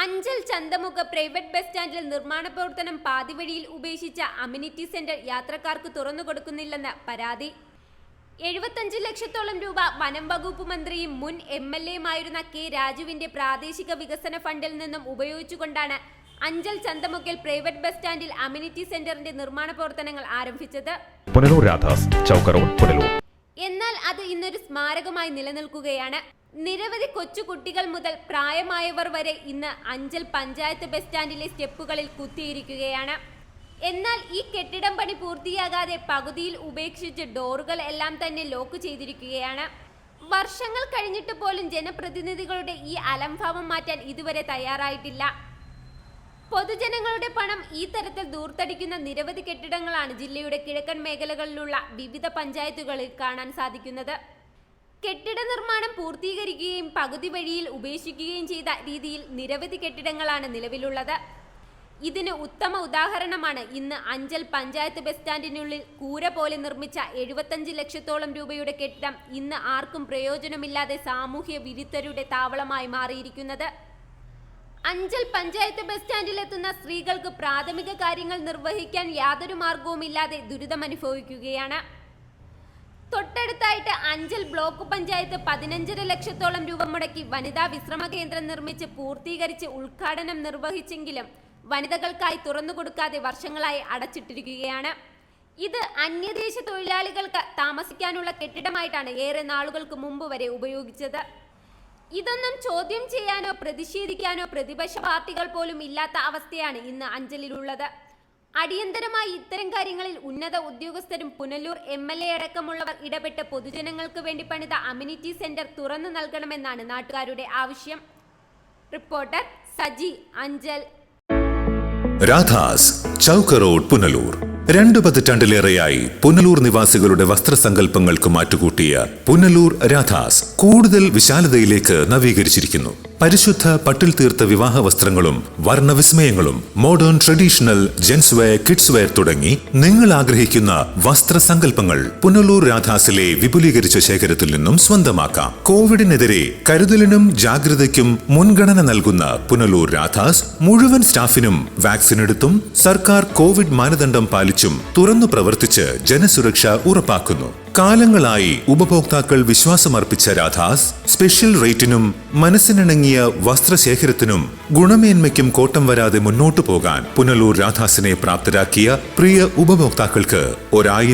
Anchal ചന്തമുഖ private bus സ്റ്റാൻഡിൽ നിർമ്മാണ പ്രവർത്തനം പാതിവഴിയിൽ ഉപേക്ഷിച്ച അമ്യൂണിറ്റി സെന്റർ യാത്രക്കാർക്ക് തുറന്നുകൊടുക്കുന്നില്ലെന്ന് പരാതി. 75 ലക്ഷത്തോളം രൂപ വനം വകുപ്പ് മന്ത്രിയും മുൻ MLAയുമായിരുന്ന കെ രാജുവിന്റെ പ്രാദേശിക വികസന ഫണ്ടിൽ നിന്നും ഉപയോഗിച്ചുകൊണ്ടാണ് അഞ്ചൽ ചന്തമുക്കിൽ പ്രൈവറ്റ് ബസ് സ്റ്റാൻഡിൽ അമ്യൂണിറ്റി സെന്ററിന്റെ നിർമ്മാണ പ്രവർത്തനങ്ങൾ ആരംഭിച്ചത്. എന്നാൽ അത് ഇന്നൊരു സ്മാരകമായി നിലനിൽക്കുകയാണ്. നിരവധി കൊച്ചുകുട്ടികൾ മുതൽ പ്രായമായവർ വരെ ഇന്ന് അഞ്ചൽ പഞ്ചായത്ത് ബസ് സ്റ്റാൻഡിലെ സ്റ്റെപ്പുകളിൽ കുത്തിയിരിക്കുകയാണ്. എന്നാൽ ഈ കെട്ടിടം പണി പൂർത്തിയാകാതെ പകുതിയിൽ ഉപേക്ഷിച്ച് ഡോറുകൾ എല്ലാം തന്നെ ലോക്ക് ചെയ്തിരിക്കുകയാണ്. വർഷങ്ങൾ കഴിഞ്ഞിട്ട് പോലും ജനപ്രതിനിധികളുടെ ഈ അലംഭാവം മാറ്റാൻ ഇതുവരെ തയ്യാറായിട്ടില്ല. പൊതുജനങ്ങളുടെ പണം ഈ തരത്തിൽ ദൂർത്തടിക്കുന്ന നിരവധി കെട്ടിടങ്ങളാണ് ജില്ലയുടെ കിഴക്കൻ മേഖലകളിലുള്ള വിവിധ പഞ്ചായത്തുകളിൽ കാണാൻ സാധിക്കുന്നത്. കെട്ടിട നിർമ്മാണം പൂർത്തീകരിക്കുകയും പകുതി വഴിയിൽ ഉപേക്ഷിക്കുകയും ചെയ്ത രീതിയിൽ നിരവധി കെട്ടിടങ്ങളാണ് നിലവിലുള്ളത്. ഇതിന് ഉത്തമ ഉദാഹരണമാണ് ഇന്ന് അഞ്ചൽ പഞ്ചായത്ത് ബസ് സ്റ്റാൻഡിനുള്ളിൽ കൂര പോലെ നിർമ്മിച്ച 75 ലക്ഷത്തോളം രൂപയുടെ കെട്ടിടം ഇന്ന് ആർക്കും പ്രയോജനമില്ലാതെ സാമൂഹ്യ വിരുദ്ധരുടെ താവളമായി മാറിയിരിക്കുന്നത്. അഞ്ചൽ പഞ്ചായത്ത് ബസ് സ്റ്റാൻഡിലെത്തുന്ന സ്ത്രീകൾക്ക് പ്രാഥമിക കാര്യങ്ങൾ നിർവഹിക്കാൻ യാതൊരു മാർഗവുമില്ലാതെ ദുരിതമനുഭവിക്കുകയാണ്. തൊട്ടടുത്തായിട്ട് അഞ്ചൽ ബ്ലോക്ക് പഞ്ചായത്ത് 15.5 ലക്ഷത്തോളം രൂപ മുടക്കി വനിതാ വിശ്രമ കേന്ദ്രം നിർമ്മിച്ച് പൂർത്തീകരിച്ച് ഉദ്ഘാടനം നിർവഹിച്ചെങ്കിലും വനിതകൾക്കായി തുറന്നുകൊടുക്കാതെ വർഷങ്ങളായി അടച്ചിട്ടിരിക്കുകയാണ്. ഇത് അന്യദേശ തൊഴിലാളികൾക്ക് താമസിക്കാനുള്ള കെട്ടിടമായിട്ടാണ് ഏറെ നാളുകൾക്ക് മുമ്പ് വരെ ഉപയോഗിച്ചത്. ഇതൊന്നും ചോദ്യം ചെയ്യാനോ പ്രതിഷേധിക്കാനോ പ്രതിപക്ഷ പാർട്ടികൾ പോലും ഇല്ലാത്ത അവസ്ഥയാണ് ഇന്ന് അഞ്ചലിലുള്ളത്. അടിയന്തരമായി ഇത്തരം കാര്യങ്ങളിൽ ഉന്നത ഉദ്യോഗസ്ഥരും പുനലൂർ MLA അടക്കമുള്ളവർ ഇടപെട്ട് പൊതുജനങ്ങൾക്ക് വേണ്ടി പണിത അമ്യൂണിറ്റി സെന്റർ തുറന്നു നൽകണമെന്നാണ് നാട്ടുകാരുടെ ആവശ്യം. റിപ്പോർട്ടർ സജി, അഞ്ചൽ. രാധാസ്, ചൗക്ക് റോഡ്, പുനലൂർ. 2 പതിറ്റാണ്ടിലേറെയായി പുനലൂർ നിവാസികളുടെ വസ്ത്രസങ്കല്പങ്ങൾക്ക് മാറ്റുകൂട്ടിയ പുനലൂർ രാധാസ് കൂടുതൽ വിശാലതയിലേക്ക് നവീകരിച്ചിരിക്കുന്നു. പരിശുദ്ധ പട്ടിൽ തീർത്ത വിവാഹ വസ്ത്രങ്ങളും വർണ്ണവിസ്മയങ്ങളും modern traditional gents wear, kids wear തുടങ്ങി നിങ്ങൾ ആഗ്രഹിക്കുന്ന വസ്ത്രസങ്കല്പങ്ങൾ പുനലൂർ രാധാസിലെ വിപുലീകരിച്ച ശേഖരത്തിൽ നിന്നും സ്വന്തമാക്കാം. കോവിഡിനെതിരെ കരുതലിനും ജാഗ്രതയ്ക്കും മുൻഗണന നൽകുന്ന പുനലൂർ രാധാസ് മുഴുവൻ സ്റ്റാഫിനും വാക്സിൻ എടുത്തും സർക്കാർ കോവിഡ് മാനദണ്ഡം പാലിച്ചും തുറന്നു പ്രവർത്തിച്ച് ജനസുരക്ഷ ഉറപ്പാക്കുന്നു. കാലങ്ങളായി ഉപഭോക്താക്കൾ വിശ്വാസമർപ്പിച്ച രാധാസ് സ്പെഷ്യൽ റേറ്റിനും മനസ്സിനിണങ്ങിയ വസ്ത്രശേഖരത്തിനും ഗുണമേന്മയ്ക്കും കോട്ടം വരാതെ മുന്നോട്ടു പോകാൻ പുനലൂർ രാധാസിനെ പ്രാപ്തരാക്കിയ പ്രിയ ഉപഭോക്താക്കൾക്ക് 1000